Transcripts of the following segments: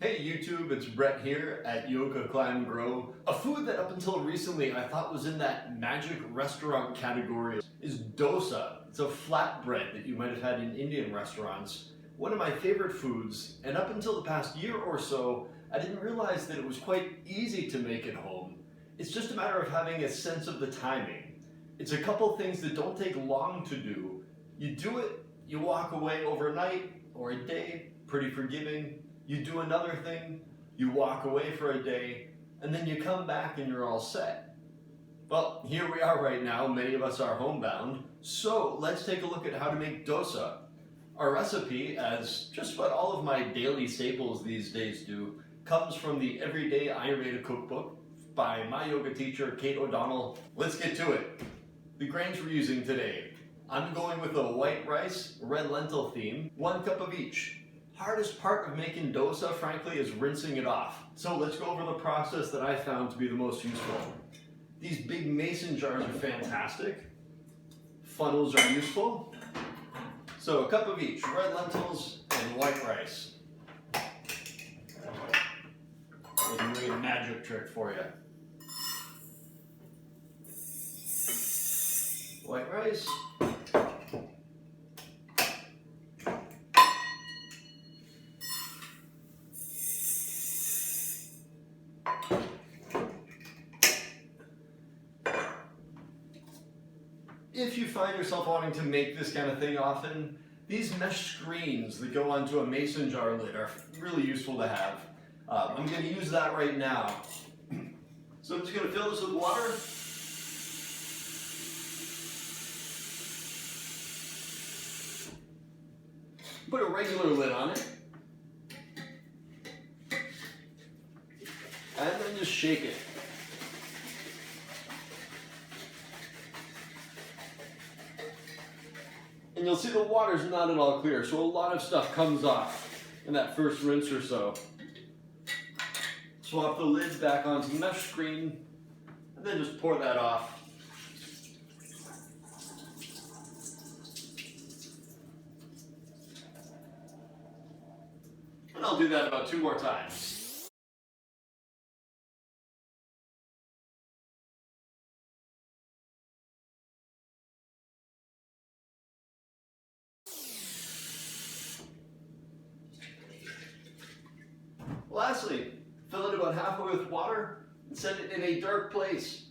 Hey YouTube, it's Brett here at Yoga Climb Grow. A food that up until recently I thought was in that magic restaurant category is dosa. It's a flatbread that you might have had in Indian restaurants. One of my favorite foods, and up until the past year or so, I didn't realize that it was quite easy to make at home. It's just a matter of having a sense of the timing. It's a couple things that don't take long to do. You do it, you walk away overnight or a day, pretty forgiving. You do another thing, you walk away for a day, and then you come back and you're all set. Well, here we are right now. Many of us are homebound. So let's take a look at how to make dosa. Our recipe, as just about all of my daily staples these days do, comes from the Everyday Ayurveda cookbook by my yoga teacher, Kate O'Donnell. Let's get to it. The grains we're using today. I'm going with a white rice, red lentil theme, 1 cup of each. Hardest part of making dosa, frankly, is rinsing it off. So let's go over the process that I found to be the most useful. These big mason jars are fantastic. Funnels are useful. So a cup of each, red lentils and white rice. We can do a magic trick for you. White rice. If you find yourself wanting to make this kind of thing often, these mesh screens that go onto a mason jar lid are really useful to have. I'm going to use that right now. So I'm just going to fill this with water. Put a regular lid on it. And then just shake it. And you'll see the water's not at all clear, so a lot of stuff comes off in that first rinse or so. Swap the lid back onto the mesh screen, and then just pour that off. And I'll do that about 2 more times. Lastly, fill it about halfway with water and set it in a dark place.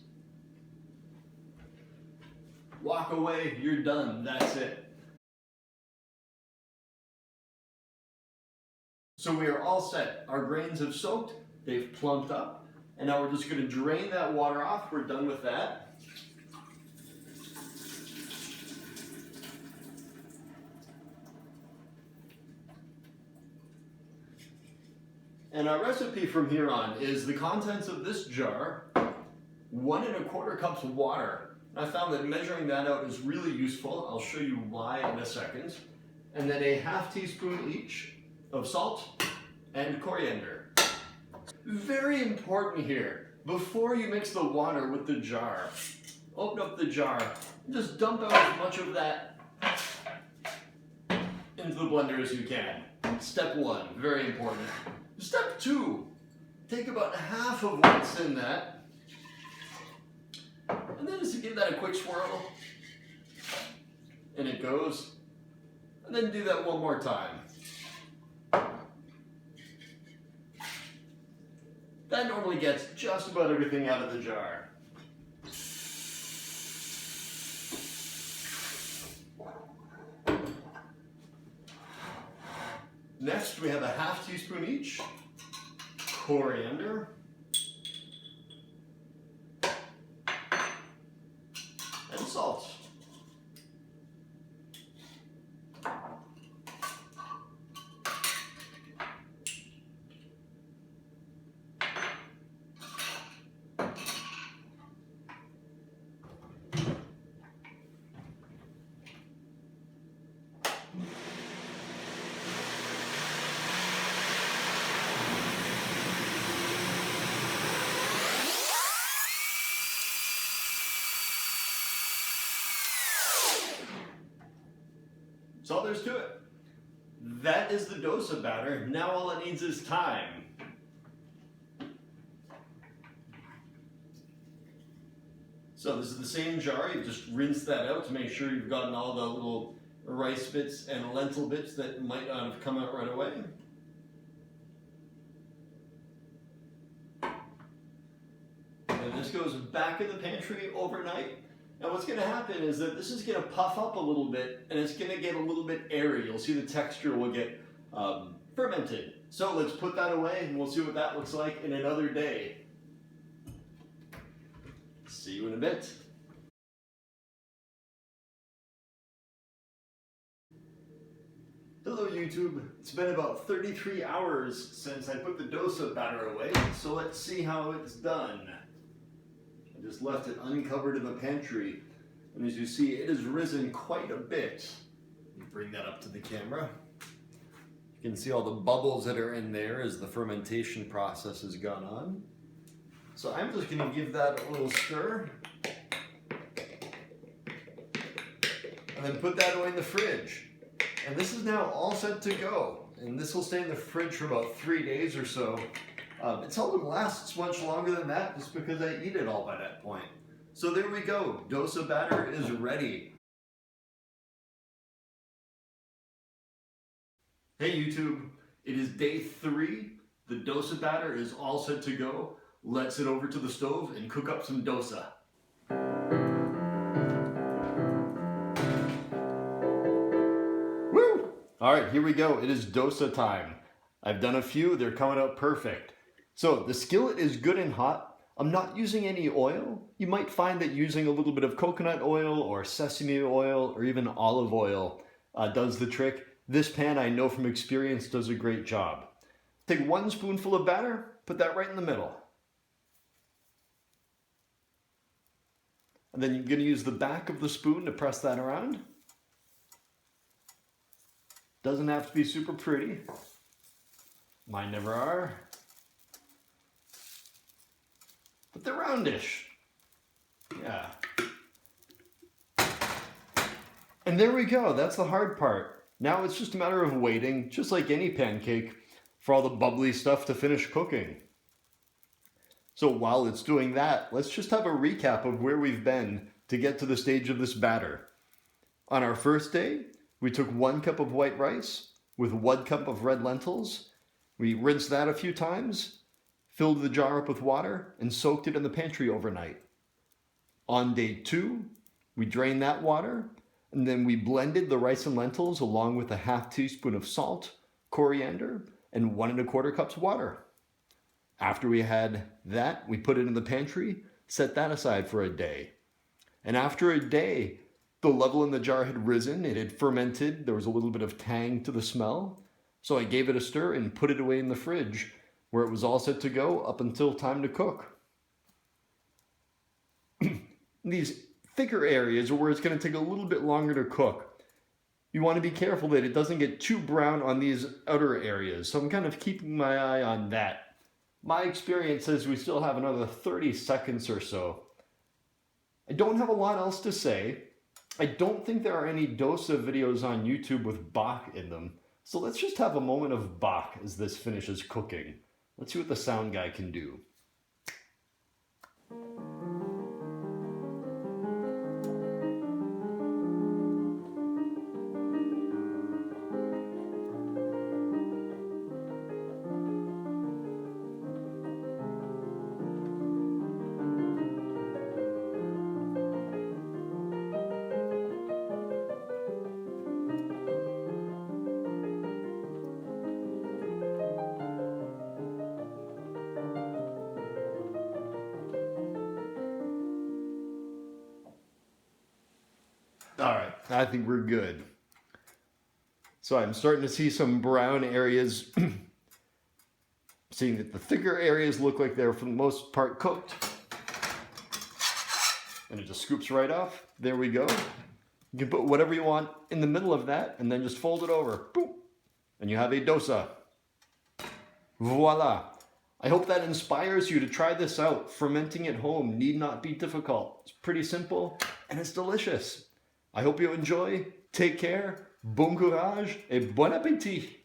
Walk away, you're done, that's it. So we are all set. Our grains have soaked, they've plumped up, and now we're just going to drain that water off. We're done with that. And our recipe from here on is the contents of this jar, 1 1/4 cups of water. I found that measuring that out is really useful. I'll show you why in a second. And then a ½ teaspoon each of salt and coriander. Very important here, before you mix the water with the jar, open up the jar and just dump out as much of that into the blender as you can. Step 1, very important. Step 2, take about half of what's in that, and then just give that a quick swirl, and it goes, and then do that 1 more time. That normally gets just about everything out of the jar. Next, we have a ½ teaspoon each, coriander, and salt. That's all there's to it. that is the dosa batter. Now all it needs is time. So this is the same jar. You just rinse that out to make sure you've gotten all the little rice bits and lentil bits that might not have come out right away. And this goes back in the pantry overnight. And what's going to happen is that this is going to puff up a little bit and it's going to get a little bit airy. You'll see the texture will get fermented. So let's put that away and we'll see what that looks like in another day. See you in a bit. Hello YouTube, it's been about 33 hours since I put the dosa batter away, so let's see how it's done. I just left it uncovered in the pantry, and as you see, it has risen quite a bit. Let me bring that up to the camera. You can see all the bubbles that are in there as the fermentation process has gone on. So I'm just going to give that a little stir, and then put that away in the fridge. And this is now all set to go. And this will stay in the fridge for about 3 days or so. It seldom lasts much longer than that just because I eat it all by that point. So there we go. Dosa batter is ready. Hey YouTube, it is day 3. The dosa batter is all set to go. Let's head over to the stove and cook up some dosa. Alright, here we go. It is dosa time. I've done a few, they're coming out perfect. So the skillet is good and hot. I'm not using any oil. You might find that using a little bit of coconut oil or sesame oil or even olive oil does the trick. This pan, I know from experience, does a great job. Take 1 spoonful of batter, put that right in the middle. And then you're going to use the back of the spoon to press that around. Doesn't have to be super pretty. Mine never are. But they're roundish. Yeah. And there we go. That's the hard part. Now it's just a matter of waiting, just like any pancake, for all the bubbly stuff to finish cooking. So while it's doing that, let's just have a recap of where we've been to get to the stage of this batter. On our first day, we took 1 cup of white rice with 1 cup of red lentils. We rinsed that a few times, filled the jar up with water, and soaked it in the pantry overnight. On day 2, we drained that water, and then we blended the rice and lentils along with a ½ teaspoon of salt, coriander, and 1 1/4 cups water. After we had that, we put it in the pantry, set that aside for a day. And after a day, the level in the jar had risen, it had fermented, there was a little bit of tang to the smell. So I gave it a stir and put it away in the fridge, where it was all set to go up until time to cook. These thicker areas are where it's going to take a little bit longer to cook. You want to be careful that it doesn't get too brown on these outer areas, so I'm kind of keeping my eye on that. My experience says we still have another 30 seconds or so. I don't have a lot else to say. I don't think there are any dosa videos on YouTube with Bach in them, so let's just have a moment of Bach as this finishes cooking. Let's see what the sound guy can do. All right, I think we're good. So I'm starting to see some brown areas, seeing that the thicker areas look like they're for the most part cooked. And it just scoops right off. There we go. You can put whatever you want in the middle of that and then just fold it over. Boom. And you have a dosa. Voila. I hope that inspires you to try this out. Fermenting at home need not be difficult. It's pretty simple and it's delicious. I hope you enjoy. Take care. Bon courage et bon appétit.